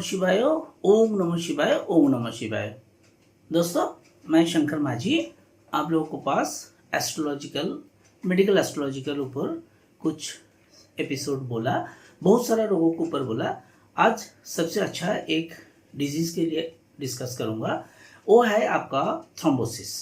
शिवाय, ओम नमः शिवाय, ओम नमः शिवाय। दोस्तों, मैं शंकर माझी आप लोगों के पास एस्ट्रोलॉजिकल मेडिकल एस्ट्रोलॉजी के ऊपर कुछ एपिसोड बोला, बहुत सारा रोगों के ऊपर बोला। आज सबसे अच्छा एक डिजीज़ के लिए डिस्कस करूँगा, वो है आपका थ्रोम्बोसिस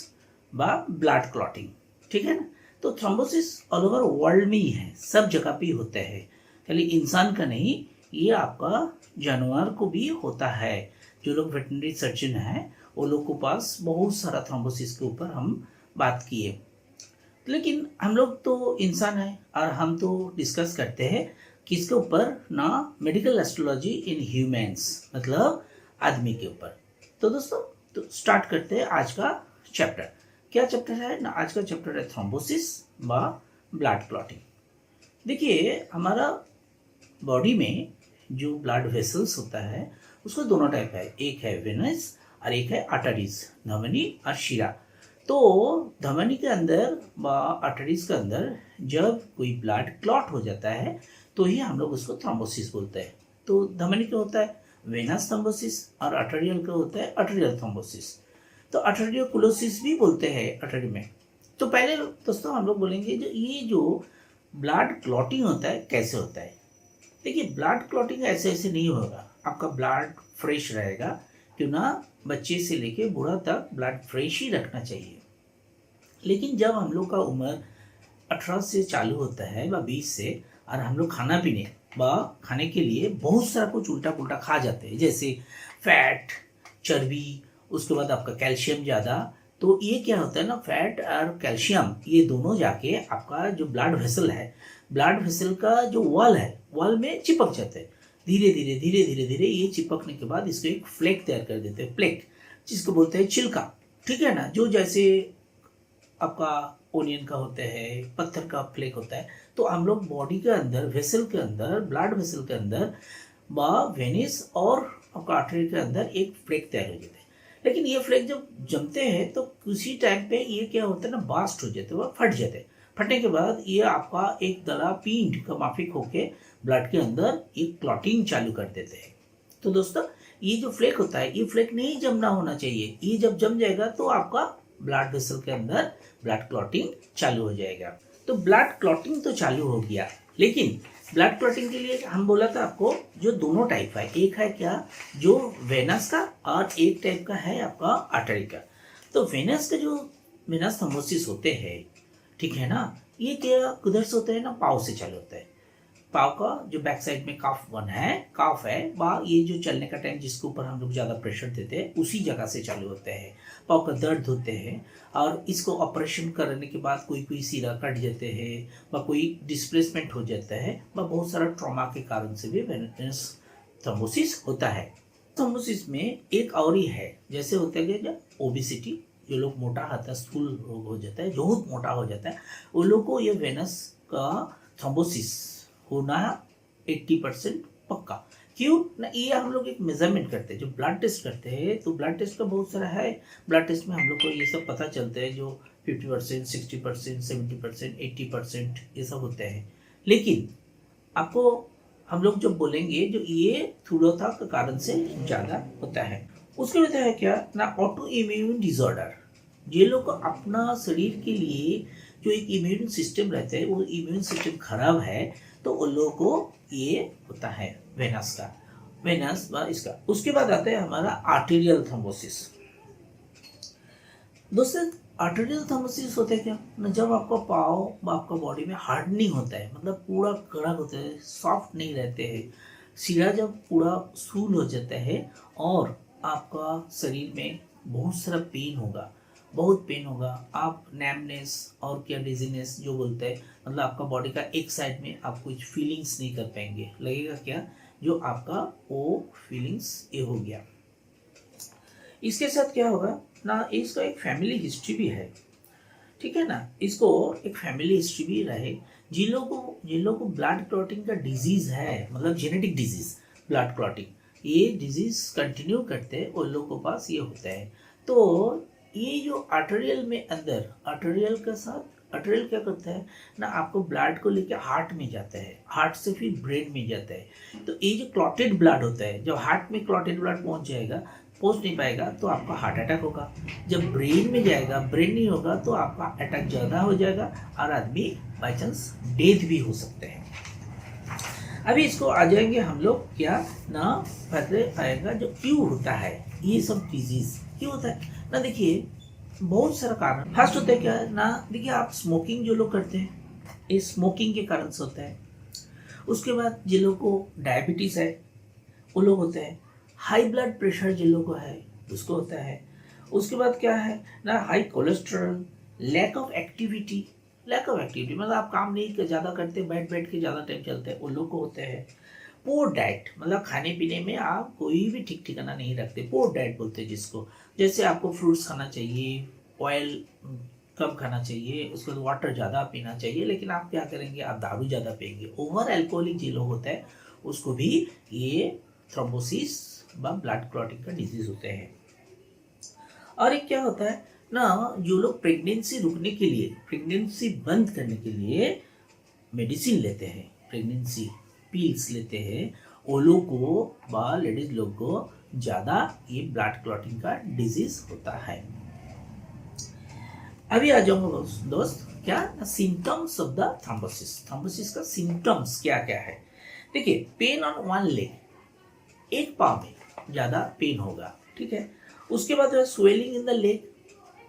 व ब्लड क्लॉटिंग। ठीक है ना। तो थ्रोम्बोसिस ऑल ओवर वर्ल्ड में ही है, सब जगह पे ही होते हैं, खाली इंसान का नहीं, ये आपका जानवर को भी होता है। जो लोग वेटनरी सर्जन हैं वो लोग के पास बहुत सारा थ्रोम्बोसिस के ऊपर हम बात किए, लेकिन हम लोग तो इंसान हैं और हम तो डिस्कस करते हैं किसके ऊपर ना, मेडिकल एस्ट्रोलॉजी इन ह्यूमंस, मतलब आदमी के ऊपर। तो दोस्तों, तो स्टार्ट करते हैं आज का चैप्टर। क्या चैप्टर है ना? आज का चैप्टर है थ्रोम्बोसिस व ब्लड क्लॉटिंग। देखिए, हमारा बॉडी में जो ब्लड वेसल्स होता है उसको दोनों टाइप है, एक है वेनस और एक है आर्टरीज, धमनी और शिरा। तो धमनी के अंदर व आर्टरीज के अंदर जब कोई ब्लड क्लॉट हो जाता है तो ही हम लोग उसको थ्रोम्बोसिस बोलते हैं। तो धमनी का होता है वेनस थ्रोम्बोसिस और आर्टरियल का होता है आर्टरियल थ्रोम्बोसिस। तो आर्टरियोकुलोसिस भी बोलते हैं आर्टरी में। तो पहले दोस्तों हम लोग बोलेंगे जो ब्लड क्लॉटिंग होता है कैसे होता है। देखिए, ब्लड क्लॉटिंग ऐसे ऐसे नहीं होगा, आपका ब्लड फ्रेश रहेगा। क्यों ना, बच्चे से लेके बूढ़ा तक ब्लड फ्रेश ही रखना चाहिए। लेकिन जब हम लोग का उम्र 18 से चालू होता है व 20 से, और हम लोग खाना पीने व खाने के लिए बहुत सारा कुछ उल्टा पुल्टा खा जाते हैं, जैसे फैट, चर्बी, उसके बाद आपका कैल्शियम ज़्यादा। तो ये क्या होता है ना, फैट और कैल्शियम ये दोनों जाके आपका जो ब्लड वेसल है, ब्लड वेसल का जो वॉल है, वॉल में चिपक जाते हैं। धीरे धीरे धीरे धीरे धीरे ये चिपकने के बाद इसको एक फ्लेक तैयार कर देते हैं, फ्लेक जिसको बोलते हैं छिलका। ठीक है ना, जो जैसे आपका ओनियन का होता है, पत्थर का फ्लेक होता है। तो हम लोग बॉडी के अंदर, वेसल के अंदर, ब्लड वेसल के अंदर वेनिस और आपका आर्टरी के अंदर एक फ्लेक तैयार हो जाता है। लेकिन ये फ्लेक जब जमते हैं तो उसी टाइम पे ये क्या होता है ना, बास्ट हो जाते हैं, वह फट जाते हैं। फटने के बाद ये आपका एक दला पिंड का माफिक होके ब्लड के अंदर एक क्लॉटिंग चालू कर देते हैं। तो दोस्तों, ये जो फ्लेक होता है, ये फ्लेक नहीं जमना होना चाहिए। ये जब जम जाएगा तो आपका ब्लड वेसल के अंदर ब्लड क्लॉटिंग चालू हो जाएगा। तो ब्लड क्लॉटिंग तो चालू हो गया, लेकिन ब्लड क्लॉटिंग के लिए हम बोला था आपको जो दोनों टाइप है, एक है क्या, जो वेनस का, और एक टाइप का है आपका आर्टरी का। तो वेनस का जो वेनस थ्रोम्बोसिस होते हैं, ठीक है ना, ये क्या किधर से होता है ना, पाव से चालू होता है। पाव का जो बैक साइड में काफ है वह, ये जो चलने का टाइम जिसके ऊपर हम लोग ज़्यादा प्रेशर देते हैं उसी जगह से चालू होते हैं। पाव का दर्द होते हैं, और इसको ऑपरेशन करने के बाद कोई कोई सिरा कट जाते हैं व कोई डिस्प्लेसमेंट हो जाता है व बहुत सारा ट्रॉमा के कारण से भी वेनस थ्रोम्बोसिस होता है। थ्रोम्बोसिस में एक और ही है, जैसे होता है कि ओबिसिटी, जो लोग मोटा होता है, स्थूल रोग हो जाता है, बहुत मोटा हो जाता है, वो लोग को ये वेनस का थ्रोम्बोसिस होना 80% पक्का। क्यों ना, ये हम लोग एक मेजरमेंट करते हैं, जो ब्लड टेस्ट करते हैं, तो ब्लड टेस्ट का बहुत सारा है। ब्लड टेस्ट में हम लोग को ये सब पता चलता है, जो 50%, 60%, 70%, 80% ये सब होते हैं। लेकिन आपको हम लोग जब बोलेंगे जो ये थूलता के कारण से ज़्यादा होता है, उसके वजह है क्या ना, ऑटो इम्यून डिसऑर्डर। ये लोग अपना शरीर के लिए जो एक इम्यून सिस्टम रहता है, वो इम्यून सिस्टम खराब है, तो उन लोगों को ये होता है वेनस का, वेनस व इसका। उसके बाद आता है हमारा आर्टेरियल थ्रोम्बोसिस। दोस्तों, आर्टेरियल थ्रोम्बोसिस होता है क्या ना, जब आपका पाँव व आपका बॉडी में हार्डनिंग होता है, मतलब पूरा कड़क होता है, सॉफ्ट नहीं रहते हैं, सीढ़ा जब पूरा सूल हो जाता है, और आपका शरीर में बहुत सारा पेन होगा, बहुत पेन होगा, आप नैमनेस और क्या डिजीनेस जो बोलते हैं, मतलब आपका बॉडी का एक साइड में आप कुछ फीलिंग्स नहीं कर पाएंगे, लगेगा क्या जो आपका वो फीलिंग्स ये हो गया। इसके साथ क्या होगा ना, इसका एक फैमिली हिस्ट्री भी है। ठीक है ना, इसको एक फैमिली हिस्ट्री भी रहे। जिन लोगों को ब्लड क्लॉटिंग का डिजीज है, मतलब जेनेटिक डिजीज ब्लड क्लॉटिंग, ये डिजीज कंटिन्यू करते हैं, उन लोगों के पास ये होता है। तो ये जो आर्टेरियल में अंदर, आर्टेरियल के साथ आर्टेरियल क्या करता है ना, आपको ब्लड को लेके हार्ट में जाता है, हार्ट से फिर ब्रेन में जाता है। तो ये जो क्लॉटेड ब्लड होता है, जब हार्ट में क्लॉटेड ब्लड पहुंच नहीं पाएगा तो आपका हार्ट अटैक होगा। जब ब्रेन में जाएगा, ब्रेन नहीं होगा तो आपका अटैक ज़्यादा हो जाएगा और आदमी बाई चांस डेथ भी हो सकते हैं। अभी इसको आ जाएंगे हम लोग क्या ना, पहले आएगा जो क्यों होता है ये सब डिजीज क्यों होता है ना। देखिए बहुत सारा कारण। फर्स्ट होता है क्या ना, देखिए आप स्मोकिंग जो लोग करते हैं, ये स्मोकिंग के कारण से होता है। उसके बाद जिन लोगों को डायबिटीज है वो लोग होते हैं। हाई ब्लड प्रेशर जिन लोगों को है उसको होता है। उसके बाद क्या है ना, high cholesterol, lack of activity मतलब आप काम नहीं ज़्यादा करते, बैठ बैठ के ज़्यादा टाइम चलते हैं, उन लोग को होते हैं। पोर डाइट मतलब खाने पीने में आप कोई भी ठीक ठिकाना नहीं रखते, पोर डाइट बोलते हैं जिसको। जैसे आपको फ्रूट्स खाना चाहिए, ऑयल कम खाना चाहिए, उसके बाद वाटर ज़्यादा पीना चाहिए, लेकिन आप क्या करेंगे, आप दारू ज़्यादा पिएंगे। ओवर अल्कोहलिक जो लोग होता है उसको भी ये थ्रोम्बोसिस व ब्लड क्लॉटिंग का डिजीज होते हैं। और एक क्या होता है ना, जो लोग प्रेगनेंसी रुकने के लिए, प्रेगनेंसी बंद करने के लिए मेडिसिन लेते हैं, प्रेगनेंसी पिल्स लेते हैं, वो लोग को व लेडीज लोग को ज़्यादा ये ब्लड क्लॉटिंग का डिजीज होता है। अभी आ जाऊंगा दोस्त क्या symptoms of the thrombosis. Thrombosis का सिम्टम्स क्या क्या है। देखिए पेन ऑन वन लेग, एक पाँव में ज़्यादा पेन होगा, ठीक है। उसके बाद जो है स्वेलिंग इन द लेग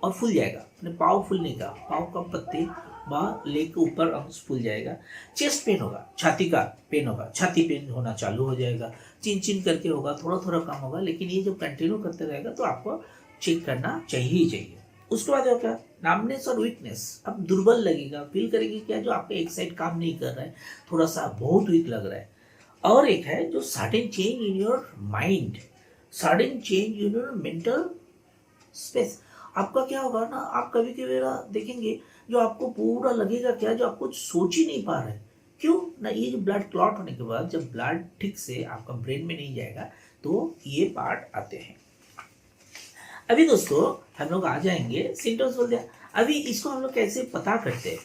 और फूल जाएगा, अपने पाँव फूलने का, पाँव का पत्ते व लेग के ऊपर अंश फूल जाएगा। चेस्ट पेन होगा, छाती का पेन होगा, छाती पेन होना चालू हो जाएगा। चिन चिन करके होगा, थोड़ा थोड़ा कम होगा, लेकिन ये जब कंटिन्यू करते रहेगा तो आपको चेक करना चाहिए ही चाहिए। उसके बाद क्या, नामनेस और वीकनेस, अब दुर्बल लगेगा, फील करेंगे क्या जो आपका एक साइड काम नहीं कर रहा है, थोड़ा सा बहुत वीक लग रहा है। और एक है जो sudden change in your mind, sudden change in your mental space. आपका क्या होगा ना, आप कभी कभी देखेंगे जो आपको पूरा लगेगा क्या जो आप कुछ सोच ही नहीं पा रहे। क्यों ना, ये जो ब्लड क्लॉट होने के बाद जब ब्लड ठीक से आपका ब्रेन में नहीं जाएगा तो ये पार्ट आते हैं। अभी दोस्तों हम लोग आ जाएंगे सिम्टम्स बोल दिया। अभी इसको हम लोग कैसे पता करते हैं,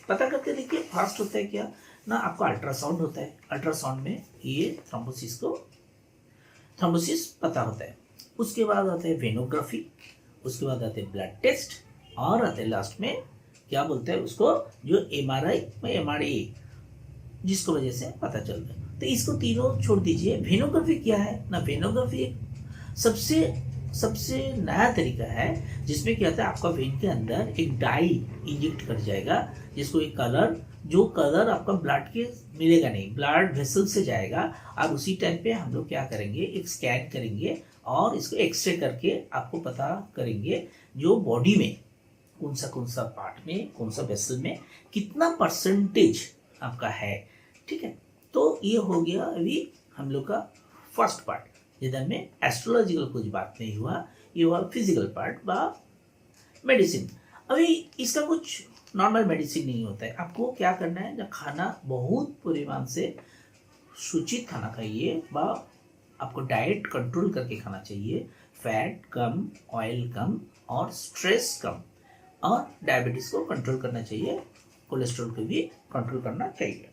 देखिए फास्ट होता है क्या ना, आपका अल्ट्रासाउंड होता है, अल्ट्रासाउंड में ये थ्रोम्बोसिस पता होता है। उसके बाद आता है वेनोग्राफी, उसके बाद आते हैं ब्लड टेस्ट, और आते हैं लास्ट में क्या बोलते हैं उसको, जो एमआरआई जिसको वजह से पता चलता है। तो इसको तीनों छोड़ दीजिए। वेनोग्राफी क्या है ना, वेनोग्राफी सबसे नया तरीका है जिसमें क्या होता है, आपका वेन के अंदर एक डाई इंजेक्ट कर जाएगा, जिसको एक कलर, जो कलर आपका ब्लड के मिलेगा नहीं, ब्लड वेसल से जाएगा। और उसी टाइम पे हम लोग क्या करेंगे, एक स्कैन करेंगे और इसको एक्सरे करके आपको पता करेंगे जो बॉडी में कौन सा पार्ट में, कौन सा वेसल में कितना परसेंटेज आपका है, ठीक है। तो ये हो गया अभी हम लोग का फर्स्ट पार्ट, जिधर में एस्ट्रोलॉजिकल कुछ बात नहीं हुआ, ये हुआ फिजिकल पार्ट बा मेडिसिन। अभी इसका कुछ नॉर्मल मेडिसिन नहीं होता है। आपको क्या करना है, जब खाना बहुत परिमाण से सूचित खाना खाइए, बा आपको डाइट कंट्रोल करके खाना चाहिए, फैट कम, ऑयल कम और स्ट्रेस कम, और डायबिटीज को कंट्रोल करना चाहिए, कोलेस्ट्रॉल को भी कंट्रोल करना चाहिए।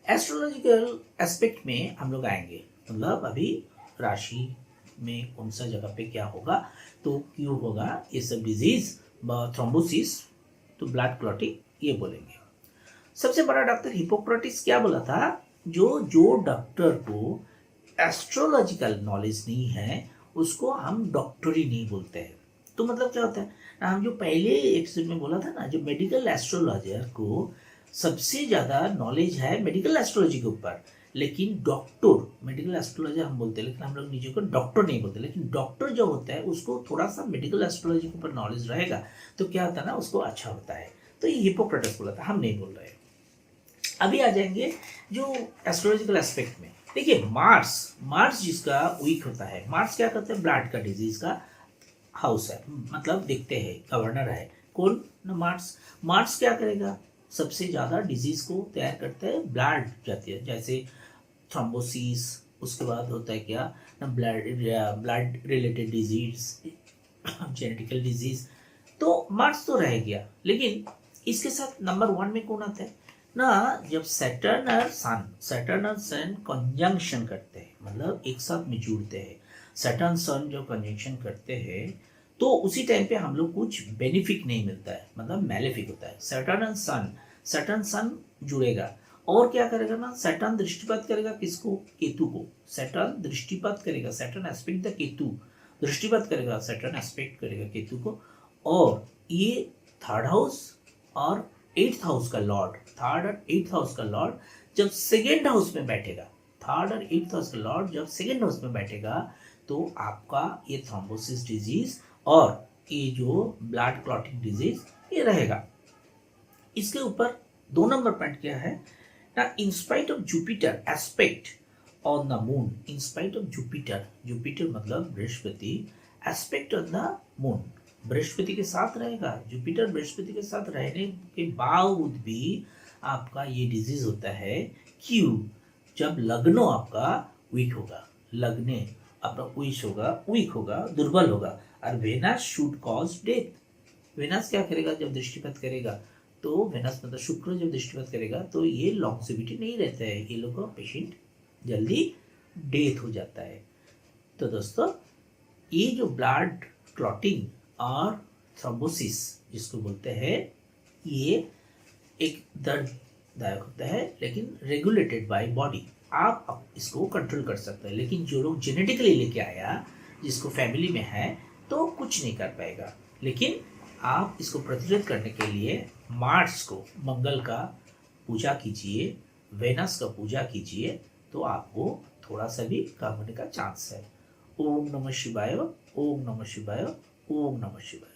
एस्ट्रोलॉजिकल एस्पेक्ट में हम लोग आएंगे, मतलब अभी राशि में कौन सा जगह पे क्या होगा, तो क्यों होगा ये सब डिजीज, थ्रोम्बोसिस, तो ब्लड क्लॉटिंग, ये बोलेंगे। सबसे बड़ा डॉक्टर हिपोक्रेटिस क्या बोला था, जो डॉक्टर को एस्ट्रोलॉजिकल नॉलेज नहीं है उसको हम डॉक्टर ही नहीं बोलते हैं। तो मतलब क्या होता है, हम जो पहले एपिसोड में बोला था ना, जो मेडिकल एस्ट्रोलॉजर को सबसे ज़्यादा नॉलेज है मेडिकल एस्ट्रोलॉजी के ऊपर, लेकिन डॉक्टर, मेडिकल एस्ट्रोलॉजर हम बोलते हैं, लेकिन हम लोग निजी को डॉक्टर नहीं बोलते। लेकिन डॉक्टर जो होता है उसको थोड़ा सा मेडिकल एस्ट्रोलॉजी के ऊपर नॉलेज रहेगा तो क्या होता है ना, उसको अच्छा होता है। तो ये हिपोक्रेटिस बोला था, हम नहीं बोल रहे। अभी आ जाएंगे जो एस्ट्रोलॉजिकल एस्पेक्ट में। देखिए मार्स जिसका वीक होता है, मार्स क्या करता है, ब्लड का डिजीज का हाउस है, मतलब देखते हैं गवर्नर है कौन ना, मार्स क्या करेगा, सबसे ज़्यादा डिजीज को तैयार करता है, ब्लड जाती है, जैसे थ्रोम्बोसिस, उसके बाद होता है क्या ना, blood related disease, genetical disease. तो तो मार्स तो रह गया, लेकिन इसके साथ नंबर 1 में कौन आता है ना, जब सैटर्न और सन कंजंक्शन करते हैं, मतलब एक साथ में जुड़ते हैं, सैटर्न सन जब कंजंक्शन करते हैं तो उसी टाइम पे हम लोग कुछ बेनिफिक नहीं मिलता है, मतलब मैलेफिक होता है। सैटर्न सन जुड़ेगा और क्या करेगा ना, सैटर्न दृष्टिपात करेगा किसको, केतु को। सैटर्न दृष्टिपात करेगा, सैटर्न एस्पेक्ट द केतु, दृष्टिपात करेगा, सैटर्न एस्पेक्ट करेगा केतु को। और ये थर्ड हाउस और 8th हाउस का लॉर्ड, थर्ड और 8th हाउस का लॉर्ड जब सेकेंड हाउस में बैठेगा, थर्ड और 8th हाउस का लॉर्ड जब सेकेंड हाउस में बैठेगा तो आपका ये थ्रोम्बोसिस डिजीज और ये जो ब्लड क्लॉटिंग डिजीज ये रहेगा। इसके ऊपर 2 नंबर पॉइंट क्या है ना, in spite of Jupiter aspect on the moon, in spite of Jupiter मतलब बृहस्पति, एस्पेक्ट ऑन द मून, बृहस्पति के साथ रहेगा, जुपिटर बृहस्पति के साथ रहने के बावजूद भी आपका ये डिजीज होता है। क्यों? जब लग्नो आपका वीक होगा, लग्ने आपका वीक होगा, दुर्बल होगा, और venous should cause death. Venous क्या करेगा जब दृष्टिपात करेगा, तो वेनस मतलब शुक्र जब दृष्टिपात करेगा तो ये लॉन्गसिविटी नहीं रहता है, ये लोग का पेशेंट जल्दी डेथ हो जाता है। तो दोस्तों ये जो ब्लड क्लॉटिंग और थ्रोम्बोसिस जिसको बोलते हैं, ये एक दर्ददायक होता है लेकिन रेगुलेटेड बाय बॉडी, आप इसको कंट्रोल कर सकते हैं। लेकिन जो लोग जेनेटिकली लेके आया, जिसको फैमिली में है, तो कुछ नहीं कर पाएगा। लेकिन आप इसको प्रतिरोध करने के लिए मार्स को, मंगल का पूजा कीजिए, वेनस का पूजा कीजिए, तो आपको थोड़ा सा भी कम होने का चांस है। ओम नमः शिवाय, ओम नमः शिवाय, ओम नमः शिवाय।